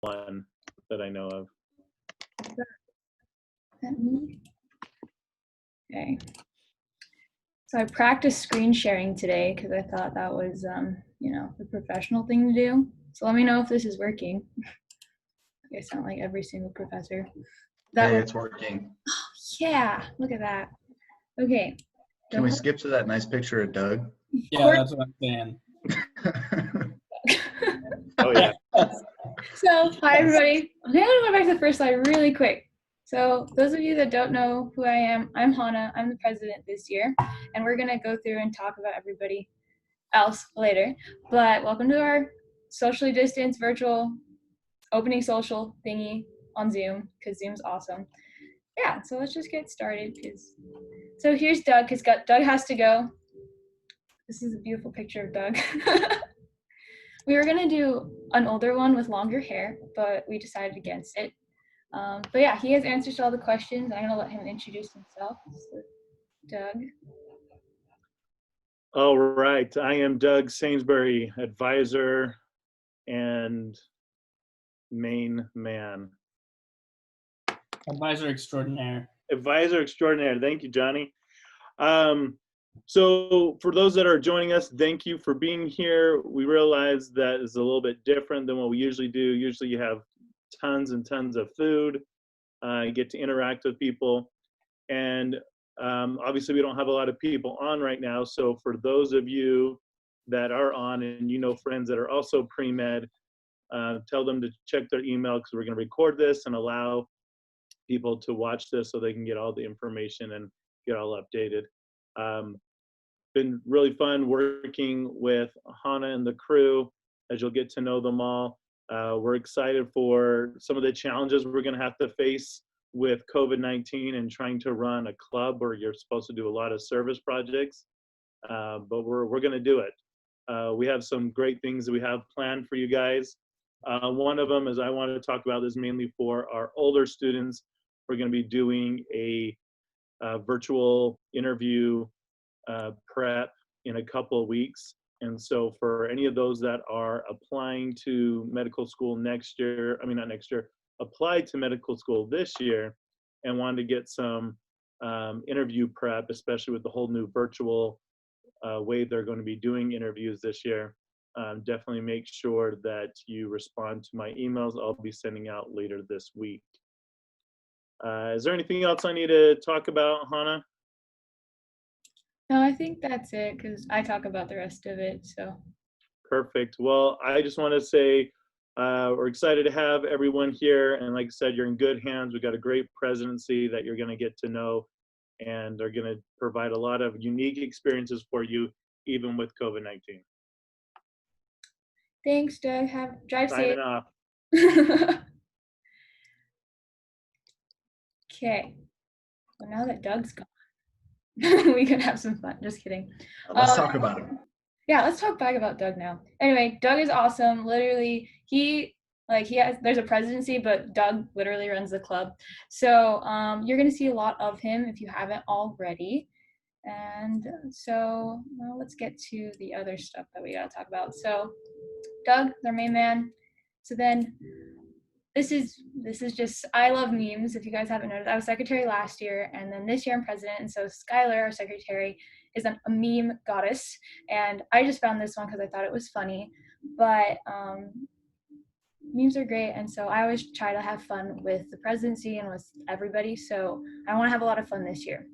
one that I know of. Okay. So I practiced screen sharing today because I thought that was, the professional thing to do. So let me know if this is working. I sound like every single professor. Hey, it's working. Yeah, look at that. Okay. Can we skip to that nice picture of Doug? Yeah, that's what I'm saying. Oh, yeah. So, hi everybody. Okay, I'm gonna go back to the first slide really quick. So, those of you that don't know who I am, I'm Hannah. I'm the president this year, and we're gonna go through and talk about everybody else later. But welcome to our socially distanced virtual opening social thingy on Zoom, because Zoom's awesome. Yeah, so let's just get started. So here's Doug, because Doug has to go. This is a beautiful picture of Doug. We were gonna do an older one with longer hair, but we decided against it. But yeah, he has answers to all the questions. I'm gonna let him introduce himself. So, Doug. All right, I am Doug Sainsbury, advisor and main man. Advisor extraordinaire. Advisor extraordinaire, thank you, Johnny. So for those that are joining us, thank you for being here. We realize that is a little bit different than what we usually do. Usually you have tons and tons of food, you get to interact with people, and obviously we don't have a lot of people on right now. So for those of you that are on and you know friends that are also pre-med, tell them to check their email because we're going to record this and allow people to watch this so they can get all the information and get all updated. Been really fun working with Hannah and the crew as you'll get to know them all. We're excited for some of the challenges we're going to have to face with COVID-19 and trying to run a club where you're supposed to do a lot of service projects, but we're going to do it. We have some great things that we have planned for you guys. One of them is I want to talk about this mainly for our older students. We're going to be doing a virtual interview prep in a couple of weeks. And so for any of those that are applying to medical school next year, not next year, applied to medical school this year and wanted to get some interview prep, especially with the whole new virtual way they're going to be doing interviews this year, definitely make sure that you respond to my emails I'll be sending out later this week. Is there anything else I need to talk about, Hannah? No, I think that's it because I talk about the rest of it. So perfect. Well, I just want to say we're excited to have everyone here, and like I said, you're in good hands. We've got a great presidency that you're going to get to know, and they're going to provide a lot of unique experiences for you, even with COVID-19. Thanks, Doug. Drive safe. Signing off. Okay. Well, now that Doug's gone, we can have some fun. Just kidding. Let's talk about it. Yeah, let's talk back about Doug now. Anyway, Doug is awesome. Literally, there's a presidency, but Doug literally runs the club. So you're gonna see a lot of him if you haven't already. And so let's get to the other stuff that we gotta talk about. So Doug, their main man. So then this is just, I love memes. If you guys haven't noticed, I was secretary last year, and then this year I'm president. And so Skylar, our secretary, is a meme goddess. And I just found this one because I thought it was funny. But memes are great. And so I always try to have fun with the presidency and with everybody. So I want to have a lot of fun this year.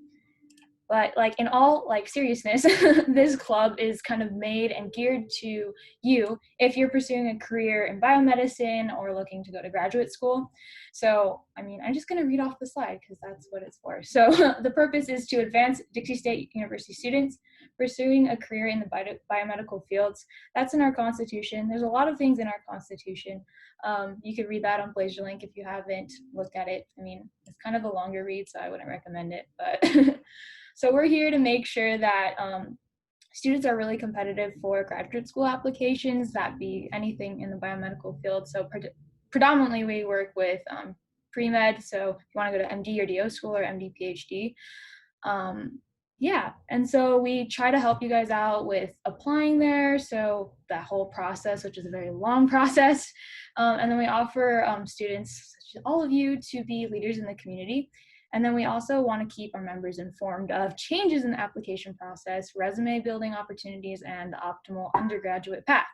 But in all seriousness, this club is kind of made and geared to you if you're pursuing a career in biomedicine or looking to go to graduate school. So, I'm just going to read off the slide because that's what it's for. So the purpose is to advance Dixie State University students pursuing a career in the biomedical fields. That's in our Constitution. There's a lot of things in our Constitution. You could read that on PlagiaLink if you haven't looked at it. It's kind of a longer read, so I wouldn't recommend it, but so we're here to make sure that students are really competitive for graduate school applications, that be anything in the biomedical field. So predominantly we work with pre-med, so if you want to go to MD or DO school or MD PhD. Yeah, and so we try to help you guys out with applying there. So that whole process, which is a very long process, And then we offer students, such as all of you, to be leaders in the community. And then we also want to keep our members informed of changes in the application process, resume building opportunities, and the optimal undergraduate path.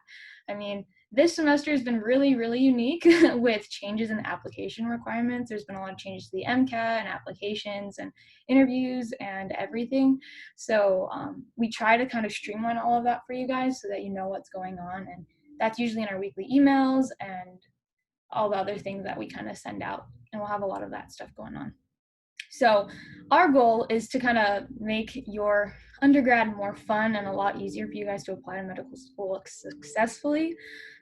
I mean, this semester has been really, really unique with changes in the application requirements. There's been a lot of changes to the MCAT and applications and interviews and everything. So we try to kind of streamline all of that for you guys so that you know what's going on. And that's usually in our weekly emails and all the other things that we kind of send out. And we'll have a lot of that stuff going on. So our goal is to kind of make your undergrad more fun and a lot easier for you guys to apply to medical school successfully.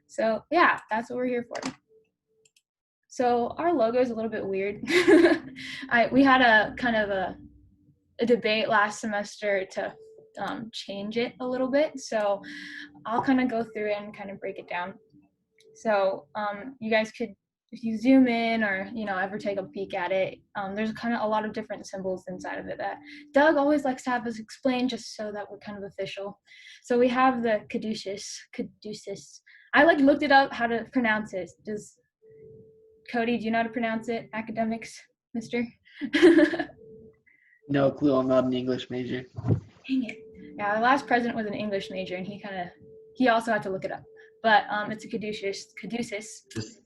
So yeah, that's what we're here for. So our logo is a little bit weird. We had a kind of a debate last semester to change it a little bit. So I'll kind of go through it and kind of break it down. So you guys could, if you zoom in or, ever take a peek at it, there's kind of a lot of different symbols inside of it that Doug always likes to have us explain just so that we're kind of official. So we have the caduceus. I looked it up how to pronounce it. Cody, do you know how to pronounce it? Academics, mister? No clue. I'm not an English major. Dang it. Yeah, our last president was an English major, and he also had to look it up. But it's a caduceus.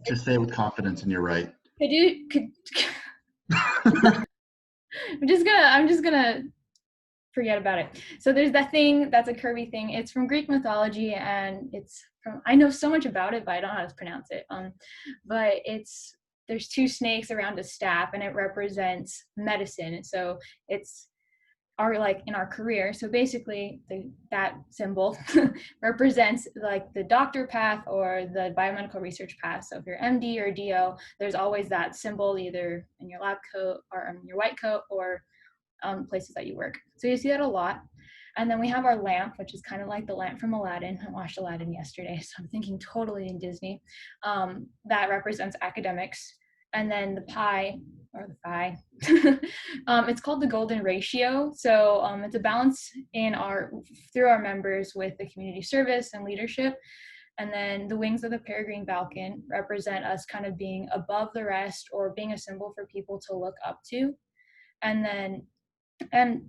Just say it with confidence, and you're right. I'm just gonna forget about it. So there's that thing that's a curvy thing. It's from Greek mythology, and I know so much about it, but I don't know how to pronounce it. But there's two snakes around a staff, and it represents medicine. So it's in our career. So basically that symbol represents the doctor path or the biomedical research path. So if you're MD or DO, there's always that symbol either in your lab coat or in your white coat or places that you work. So you see that a lot. And then we have our lamp, which is kind of like the lamp from Aladdin. I watched Aladdin yesterday, so I'm thinking totally in Disney. That represents academics. And then the pie, or the phi, it's called the golden ratio. So it's a balance through our members with the community service and leadership. And then the wings of the peregrine falcon represent us kind of being above the rest or being a symbol for people to look up to. And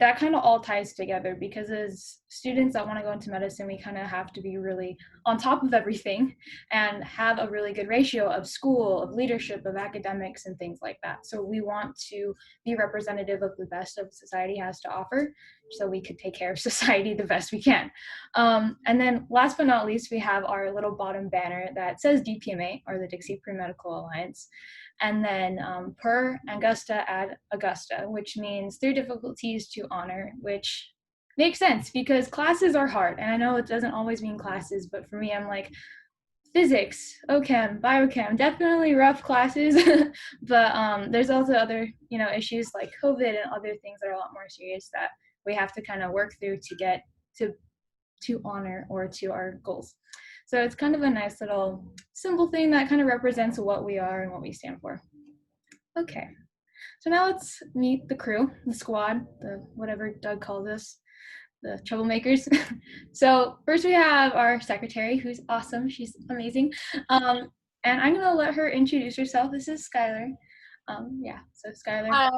that kind of all ties together because as students that want to go into medicine, we kind of have to be really on top of everything and have a really good ratio of school, of leadership, of academics, and things like that. So we want to be representative of the best of society has to offer so we could take care of society the best we can. And then last but not least, we have our little bottom banner that says DPMA, or the Dixie Pre-Medical Alliance. And then per Angusta ad Augusta, which means through difficulties to honor, which makes sense because classes are hard. And I know it doesn't always mean classes, but for me, I'm like, physics, OChem, biochem, definitely rough classes. But there's also other, issues like COVID and other things that are a lot more serious that we have to kind of work through to get to honor or to our goals. So it's kind of a nice little simple thing that kind of represents what we are and what we stand for. Okay, so now let's meet the crew, the squad, the whatever Doug calls us, the troublemakers. So first we have our secretary, who's awesome. She's amazing. And I'm gonna let her introduce herself. This is Skylar. So Skylar. Hi,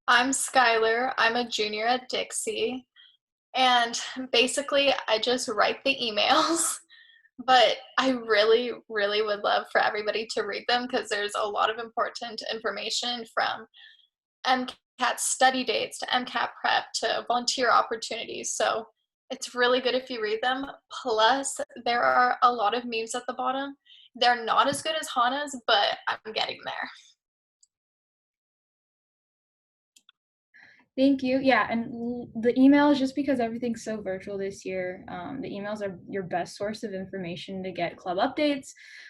I'm Skylar. I'm a junior at Dixie. And basically, I just write the emails, but I really, really would love for everybody to read them because there's a lot of important information from MCAT study dates to MCAT prep to volunteer opportunities. So it's really good if you read them. Plus, there are a lot of memes at the bottom. They're not as good as Hannah's, but I'm getting there. Thank you. Yeah, and the emails, just because everything's so virtual this year, the emails are your best source of information to get club updates.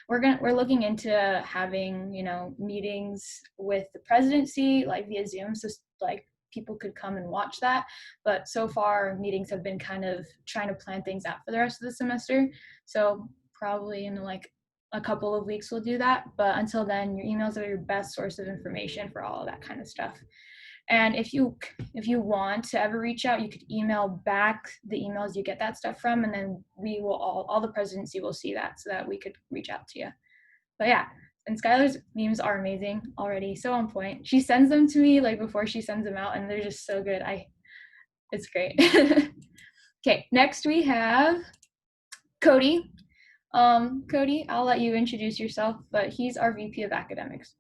We're looking into having, meetings with the presidency, via Zoom, so people could come and watch that. But so far, meetings have been kind of trying to plan things out for the rest of the semester. So probably in a couple of weeks we'll do that. But until then, your emails are your best source of information for all of that kind of stuff. And if you want to ever reach out, you could email back the emails you get that stuff from, and then we will all the presidency will see that so that we could reach out to you. But yeah, and Skylar's memes are amazing already, so on point. She sends them to me like before she sends them out, and they're just so good. It's great. Okay, next we have Cody. Cody, I'll let you introduce yourself, but he's our VP of Academics.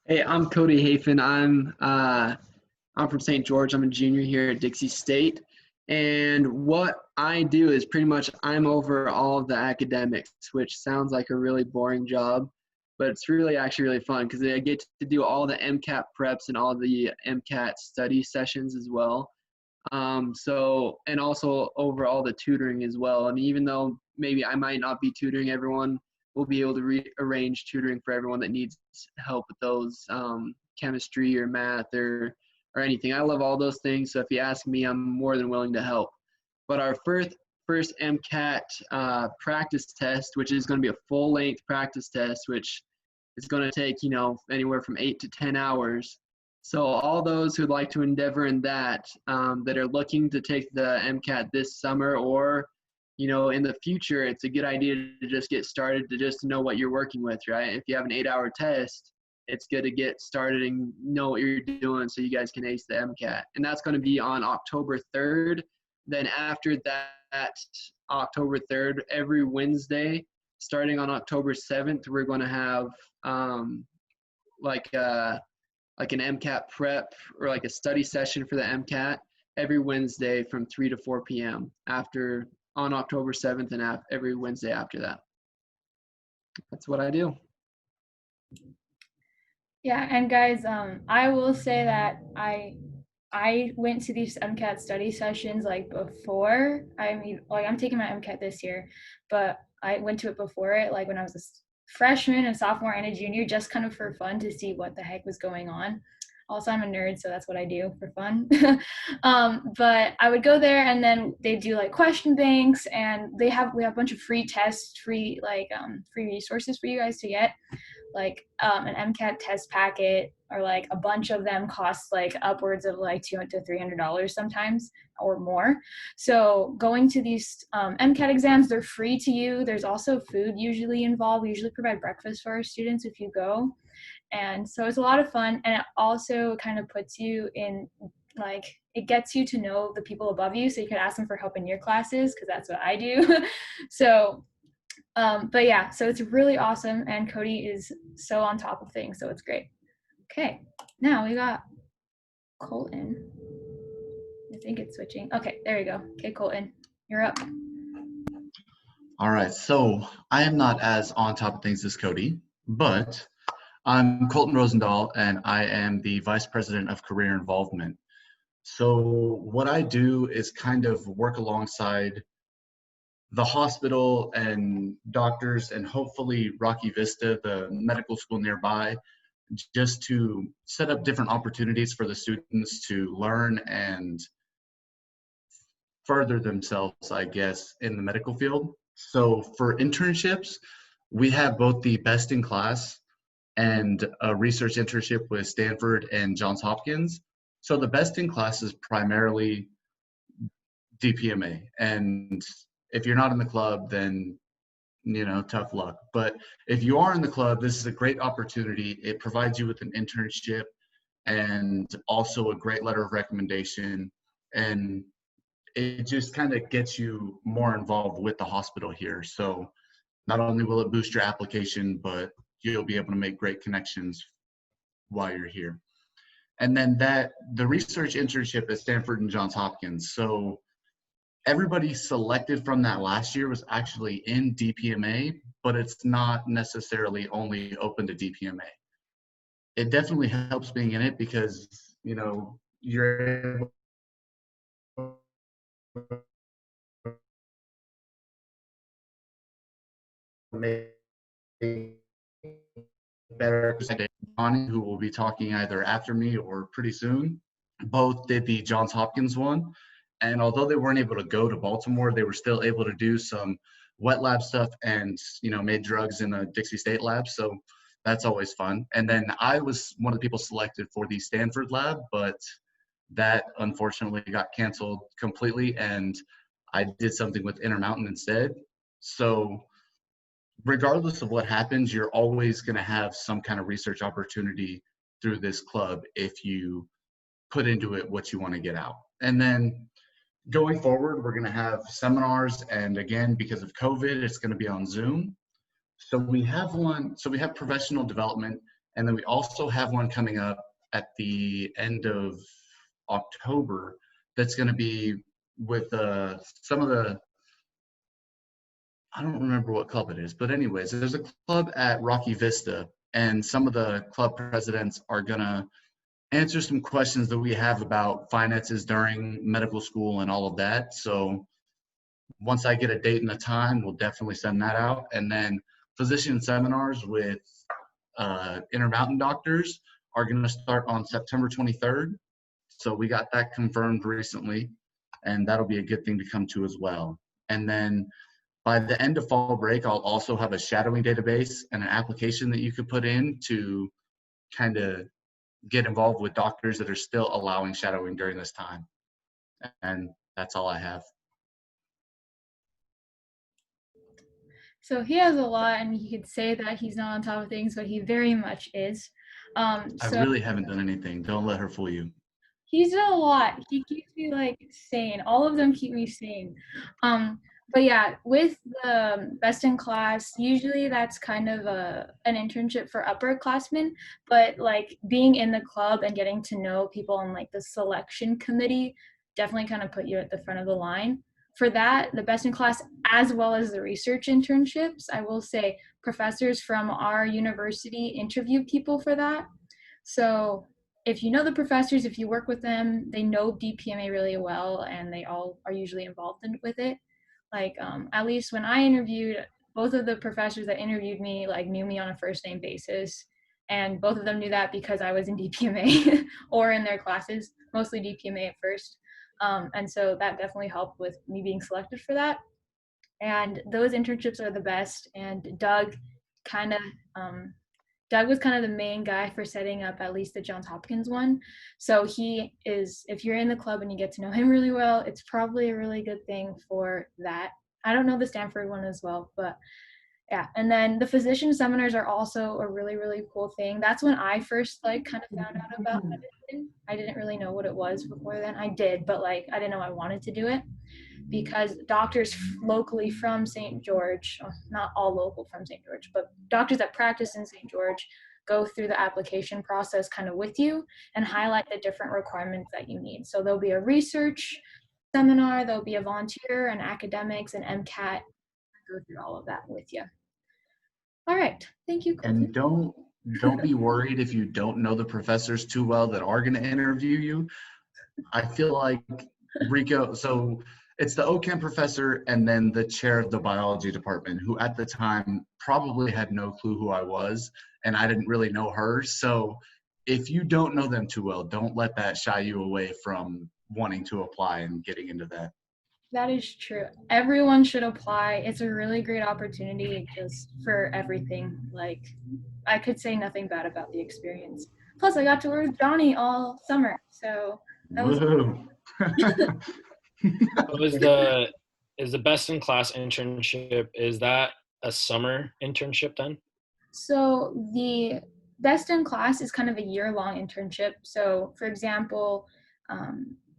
Hey, I'm Cody Hafen. I'm from St. George. I'm a junior here at Dixie State. And what I do is pretty much I'm over all of the academics, which sounds like a really boring job, but it's really actually really fun because I get to do all the MCAT preps and all the MCAT study sessions as well. And also over all the tutoring as well. And even though maybe I might not be tutoring everyone, we'll be able to arrange tutoring for everyone that needs help with those chemistry or math or anything. I love all those things. So if you ask me, I'm more than willing to help. But our first MCAT practice test, which is going to be a full-length practice test, which is going to take, anywhere from 8 to 10 hours. So all those who'd like to endeavor in that, that are looking to take the MCAT this summer or, in the future, it's a good idea to just get started to just know what you're working with, right? If you have an 8-hour test, it's good to get started and know what you're doing so you guys can ace the MCAT. And that's going to be on October 3rd. Then after that, October 3rd, every Wednesday, starting on October 7th, we're going to have like an MCAT prep or like a study session for the MCAT every Wednesday from 3 to 4 p.m. on October 7th and every Wednesday after that. That's what I do. Yeah, and guys, I will say that I went to these MCAT study sessions like before. I mean, like I'm taking my MCAT this year, but I went to it before it, like when I was a freshman, a sophomore, and a junior, just kind of for fun to see what the heck was going on. Also, I'm a nerd, so that's what I do for fun. But I would go there, and then they do like question banks, and we have a bunch of free tests, free resources for you guys to get, like an MCAT test packet, or like a bunch of them cost like upwards of like $200 to $300 sometimes or more. So going to these MCAT exams, they're free to you. There's also food usually involved. We usually provide breakfast for our students if you go. And so it's a lot of fun, and it also kind of puts you in, like, it gets you to know the people above you, so you can ask them for help in your classes, because that's what I do. So but yeah, so it's really awesome, and Cody is so on top of things, so it's great. Okay, now we got Colton. I think it's switching. Okay, there you go. Okay, Colton, you're up. All right, so I am not as on top of things as Cody, but I'm Colton Rosendahl, and I am the Vice President of Career Involvement. So what I do is kind of work alongside the hospital and doctors and hopefully Rocky Vista, the medical school nearby, just to set up different opportunities for the students to learn and further themselves, I guess, in the medical field. So for internships, we have both the best in class and a research internship with Stanford and Johns Hopkins. So the best in class is primarily DPMA. And if you're not in the club, then, tough luck. But if you are in the club, this is a great opportunity. It provides you with an internship and also a great letter of recommendation. And it just kind of gets you more involved with the hospital here. So not only will it boost your application, but you'll be able to make great connections while you're here. And then the research internship at Stanford and Johns Hopkins. So everybody selected from that last year was actually in DPMA, but it's not necessarily only open to DPMA. It definitely helps being in it because, you're able to make better. Bonnie, who will be talking either after me or pretty soon, both did the Johns Hopkins one. And although they weren't able to go to Baltimore, they were still able to do some wet lab stuff and, made drugs in a Dixie State lab. So that's always fun. And then I was one of the people selected for the Stanford lab, but that unfortunately got canceled completely. And I did something with Intermountain instead. So regardless of what happens, you're always going to have some kind of research opportunity through this club if you put into it what you want to get out. And then going forward, we're going to have seminars. And again, because of COVID, it's going to be on Zoom. So we have professional development. And then we also have one coming up at the end of October that's going to be with some of the, I don't remember what club it is, but anyways, there's a club at Rocky Vista, and some of the club presidents are going to answer some questions that we have about finances during medical school and all of that. So once I get a date and a time, we'll definitely send that out. And then physician seminars with Intermountain doctors are going to start on September 23rd. So we got that confirmed recently, and that'll be a good thing to come to as well. And then by the end of fall break, I'll also have a shadowing database and an application that you could put in to kind of get involved with doctors that are still allowing shadowing during this time. And that's all I have. So he has a lot, and he could say that he's not on top of things, but he very much is. I So really haven't done anything. Don't let her fool you. he's done a lot. He keeps me like sane. All of them keep me sane. But yeah, with the best in class, usually that's kind of an internship for upperclassmen. But like being in the club and getting to know people on like the selection committee definitely kind of put you at the front of the line. For that, the best in class, as well as the research internships, I will say professors from our university interview people for that. So if you know the professors, if you work with them, they know DPMA really well, and they all are usually involved with it. Like at least when I interviewed, both of the professors that interviewed me like knew me on a first name basis, and both of them knew that because I was in DPMA or in their classes, mostly DPMA at first. And so that definitely helped with me being selected for that. And those internships are the best. And kind of Doug was kind of the main guy for setting up at least the Johns Hopkins one. So he is, if you're in the club and you get to know him really well, it's probably a really good thing for that. I don't know the Stanford one as well, but yeah. And then the physician seminars are also a really, really cool thing. That's when I first like kind of found out about medicine. I didn't really know what it was before then. I did, but like I didn't know I wanted to do it, because doctors locally from St. George, not all local from St. George, but doctors that practice in St. George go through the application process kind of with you and highlight the different requirements that you need. So there'll be a research seminar, there'll be a volunteer and academics and MCAT, go through all of that with you. All right, thank you. And don't be worried if you don't know the professors too well that are going to interview you. I feel like Rico, so it's the OChem professor and then the chair of the biology department, who at the time probably had no clue who I was, and I didn't really know her. So if you don't know them too well, don't let that shy you away from wanting to apply and getting into that. That is true. Everyone should apply. It's a really great opportunity just for everything. Like, I could say nothing bad about the experience. Plus, I got to work with Johnny all summer, so that was Woohoo. Is the best in class internship, is that a summer internship then? So the best in class is kind of a year-long internship. So for example,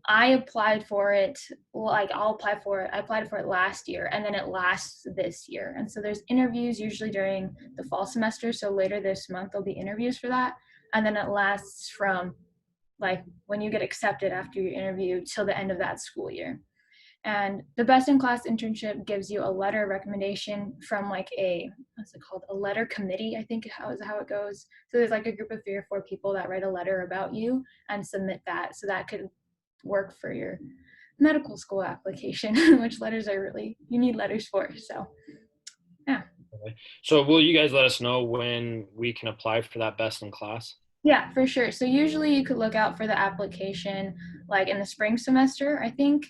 I applied for it, I applied for it last year, and then it lasts this year. And so there's interviews usually during the fall semester. So later this month, there'll be interviews for that. And then it lasts from like when you get accepted after your interview till the end of that school year. And the best in class internship gives you a letter of recommendation from like what's it called? A letter committee, I think is how it goes. So there's like a group of 3 or 4 people that write a letter about you and submit that. So that could work for your medical school application, which letters are really, you need letters for. So yeah. Okay. So will you guys let us know when we can apply for that best in class? Yeah, for sure. So usually you could look out for the application like in the spring semester. I think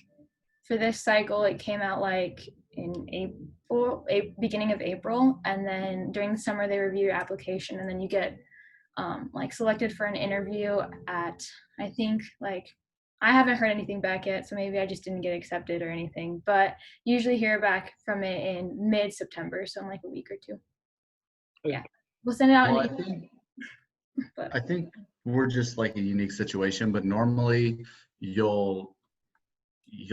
for this cycle, it came out like in April, beginning of April. And then during the summer, they review your application, and then you get like selected for an interview at, I think, like I haven't heard anything back yet, so maybe I just didn't get accepted or anything. But usually hear back from it in mid-September, so in like a week or two. Yeah, we'll send it out. Well, But I think we're just like a unique situation, but normally you'll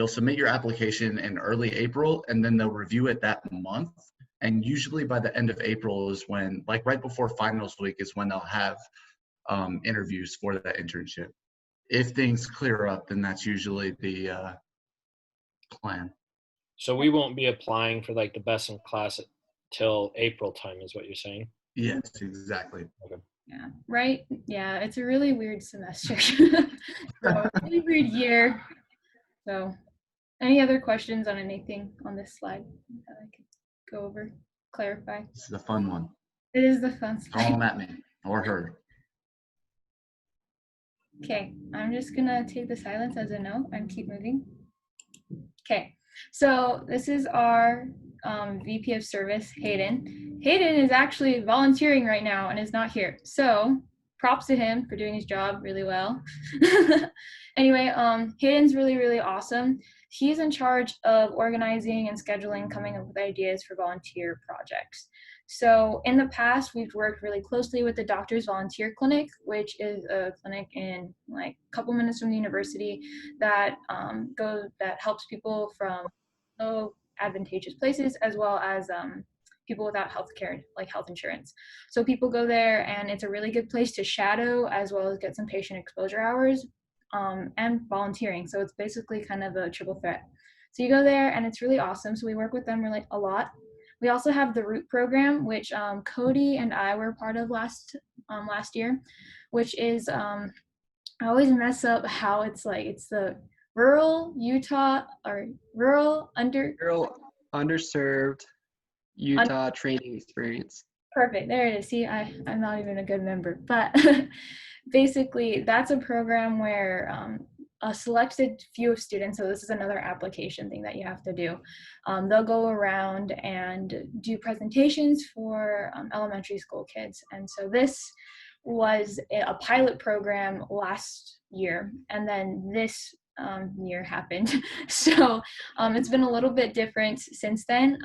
submit your application in early April and then they'll review it that month. And usually by the end of April is when, like right before finals week, is when they'll have interviews for that internship. If things clear up, then that's usually the plan. So we won't be applying for like the best in class till April time, is what you're saying? Yes, exactly. yeah, right. Yeah, it's a really weird semester. So really weird year. So, any other questions on anything on this slide that I could go over, clarify? This is a fun one. It is the fun Throw slide. them at me or her. Okay, I'm just gonna take the silence as a no and keep moving. Okay, so this is our VP of Service, Hayden. Hayden is actually volunteering right now and is not here. So props to him for doing his job really well. Anyway, Hayden's really, really awesome. He's in charge of organizing and scheduling, coming up with ideas for volunteer projects. So in the past, we've worked really closely with the Doctors Volunteer Clinic, which is a clinic in like a couple minutes from the university that that helps people from low advantageous places as well as people without health care, like health insurance. So people go there and it's a really good place to shadow as well as get some patient exposure hours and volunteering. So it's basically kind of a triple threat. So you go there and it's really awesome. So we work with them really a lot. We also have the ROOT program, which Cody and I were part of last year, which is I always mess up how it's like. It's the rural Utah or rural Underserved Utah training experience. Perfect. There it is. See, I'm not even a good member, but basically that's a program where a selected few of students, so this is another application thing that you have to do, they'll go around and do presentations for elementary school kids. And so this was a pilot program last year, and then this year happened. So it's been a little bit different since then.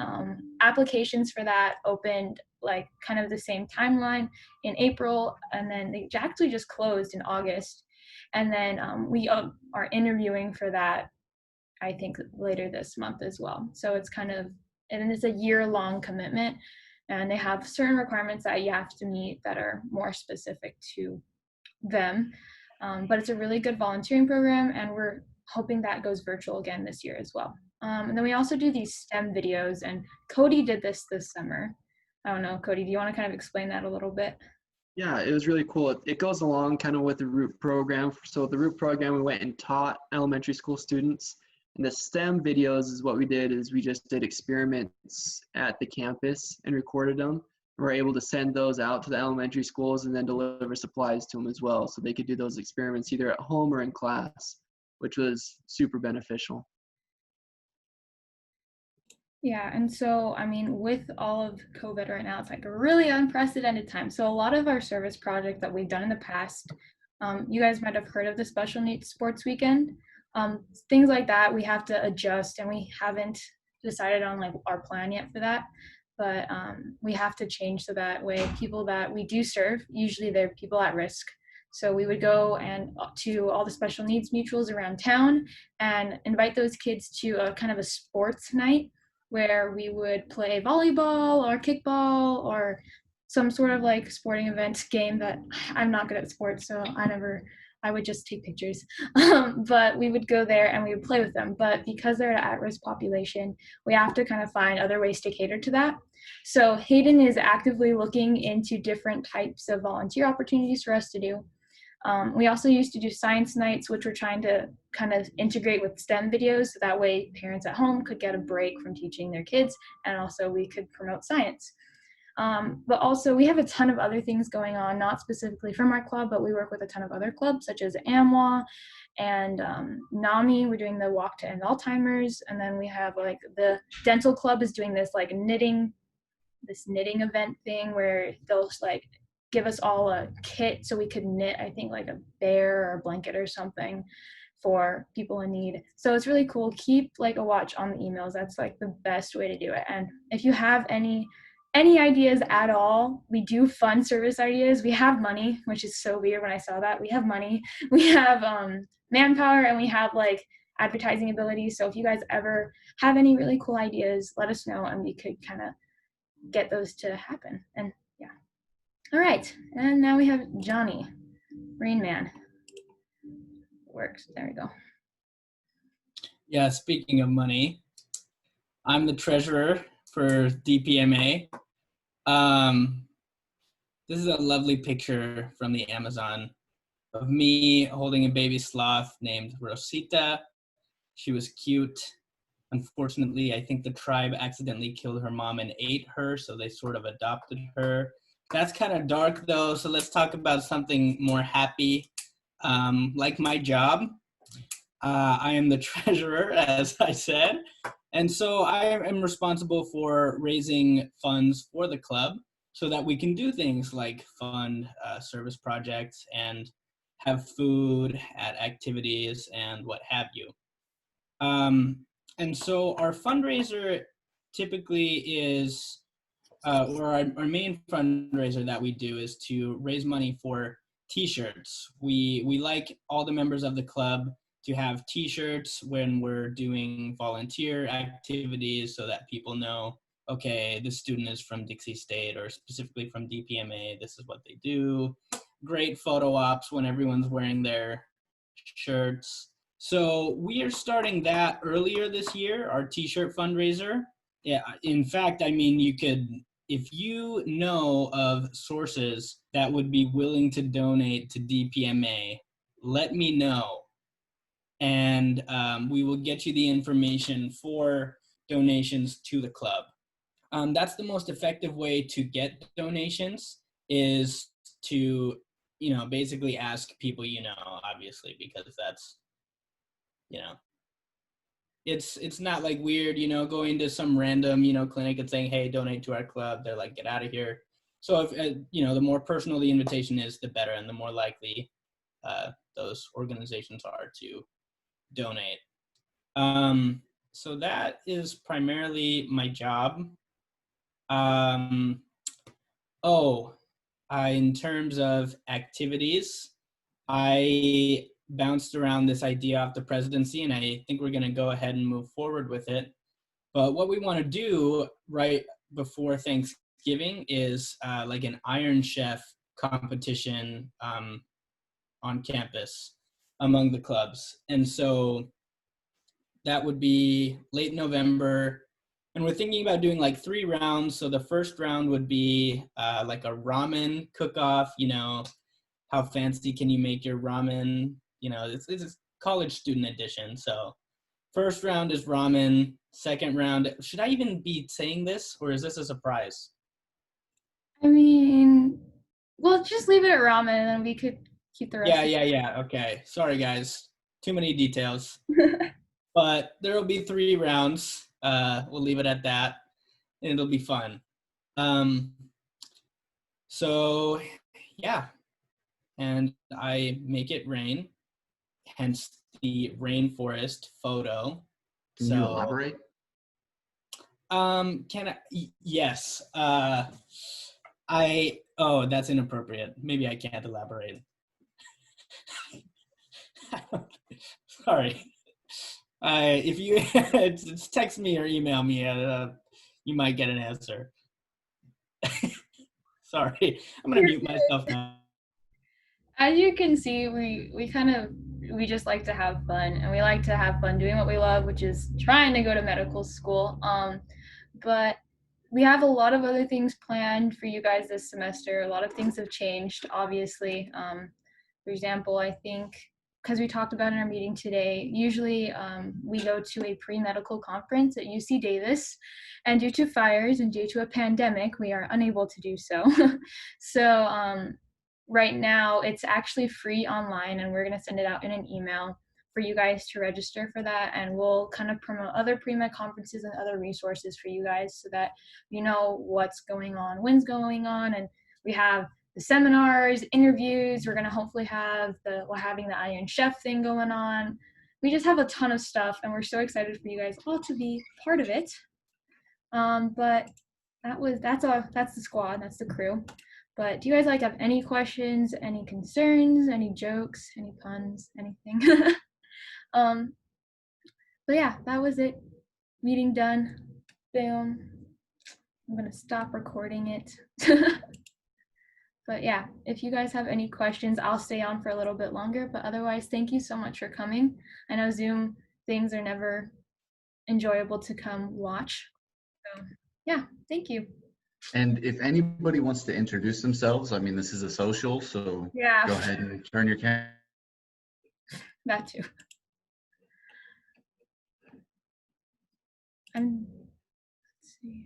Applications for that opened like kind of the same timeline in April, and then they actually just closed in August. And then we are interviewing for that, I think, later this month as well. So it's kind of, and it's a year-long commitment, and they have certain requirements that you have to meet that are more specific to them. But it's a really good volunteering program, and we're hoping that goes virtual again this year as well. And then we also do these STEM videos, and Cody did this summer. I don't know, Cody, do you want to kind of explain that a little bit? Yeah, it was really cool. It goes along kind of with the ROOT program. So the ROOT program, we went and taught elementary school students. And the STEM videos is what we did is we just did experiments at the campus and recorded them. We're able to send those out to the elementary schools and then deliver supplies to them as well. So they could do those experiments either at home or in class, which was super beneficial. Yeah, and so, I mean, with all of COVID right now, it's like a really unprecedented time. So a lot of our service projects that we've done in the past, you guys might have heard of the Special Needs Sports Weekend. Things like that, we have to adjust, and we haven't decided on like our plan yet for that. But we have to change so that way people that we do serve, usually they're people at risk. So we would go and to all the special needs mutuals around town and invite those kids to a kind of a sports night where we would play volleyball or kickball or some sort of like sporting event game that I'm not good at sports, so I would just take pictures. But we would go there and we would play with them. But because they're an at-risk population, we have to kind of find other ways to cater to that. So Hayden is actively looking into different types of volunteer opportunities for us to do. We also used to do science nights, which we're trying to kind of integrate with STEM videos, so that way parents at home could get a break from teaching their kids, and also we could promote science. But also we have a ton of other things going on, not specifically from our club, but we work with a ton of other clubs such as AMWA and NAMI. We're doing the Walk to End Alzheimer's, and then we have like the dental club is doing this like knitting event thing where they'll like give us all a kit so we could knit, I think, like a bear or a blanket or something for people in need. So it's really cool. Keep like a watch on the emails. That's like the best way to do it. And if you have any ideas at all, we do fund service ideas. We have money, which is so weird when I saw that. We have money, we have manpower, and we have like advertising ability. So if you guys ever have any really cool ideas, let us know and we could kind of get those to happen. And yeah. All right. And now we have Johnny, Rain Man. Works. There we go. Yeah, speaking of money, I'm the treasurer for DPMA. This is a lovely picture from the Amazon of me holding a baby sloth named Rosita. She was cute. Unfortunately, I think the tribe accidentally killed her mom and ate her, so they sort of adopted her. That's kind of dark though, so let's talk about something more happy, like my job. I am the treasurer, as I said, and so I am responsible for raising funds for the club so that we can do things like fund service projects and have food at activities and what have you. And so our fundraiser typically is, or our main fundraiser that we do is to raise money for t-shirts. We like all the members of the club to have t-shirts when we're doing volunteer activities so that people know, okay, this student is from Dixie State or specifically from DPMA, this is what they do. Great photo ops when everyone's wearing their shirts. So we are starting that earlier this year, our t-shirt fundraiser. Yeah, in fact, I mean, you could, if you know of sources that would be willing to donate to DPMA, let me know. And we will get you the information for donations to the club. That's the most effective way to get donations, is to, you know, basically ask people you know, obviously, because that's, you know, it's not like weird, you know, going to some random, you know, clinic and saying, hey, donate to our club. They're like, get out of here. So if, you know, the more personal the invitation is, the better, and the more likely those organizations are to donate. So that is primarily my job. In terms of activities, I bounced around this idea off the presidency, and I think we're going to go ahead and move forward with it. But what we want to do right before Thanksgiving is like an Iron Chef competition on campus among the clubs. And so that would be late November. And we're thinking about doing like 3 rounds. So the first round would be like a ramen cook-off. You know, how fancy can you make your ramen? You know, it's a college student edition. So first round is ramen. Second round, should I even be saying this, or is this a surprise? I mean, well, just leave it at ramen and then we could keep the rest. Yeah. Okay. Sorry, guys. Too many details. But there will be 3 rounds. We'll leave it at that, and it'll be fun. So, yeah. And I make it rain, hence the rainforest photo. Can you elaborate? Yes. That's inappropriate. Maybe I can't elaborate. Sorry. If you it's text me or email me, you might get an answer. Sorry, I'm gonna mute myself now. As you can see, we just like to have fun, and we like to have fun doing what we love, which is trying to go to medical school. But we have a lot of other things planned for you guys this semester. A lot of things have changed, obviously. For example, I think, because we talked about in our meeting today, usually we go to a pre-medical conference at UC Davis, and due to fires and due to a pandemic, we are unable to do so. So right now it's actually free online, and we're going to send it out in an email for you guys to register for that, and we'll kind of promote other pre-med conferences and other resources for you guys so that you know what's going on, when's going on, and we have the seminars, interviews. We're gonna hopefully have we're having the Iron Chef thing going on. We just have a ton of stuff, and we're so excited for you guys all to be part of it. But that's the squad, that's the crew. But do you guys like have any questions, any concerns, any jokes, any puns, anything? But yeah, that was it. Meeting done. Boom. I'm gonna stop recording it. But yeah, if you guys have any questions, I'll stay on for a little bit longer. But otherwise, thank you so much for coming. I know Zoom things are never enjoyable to come watch. So yeah, thank you. And if anybody wants to introduce themselves, I mean, this is a social, so Yeah, go ahead and turn your camera. that too. Let's see.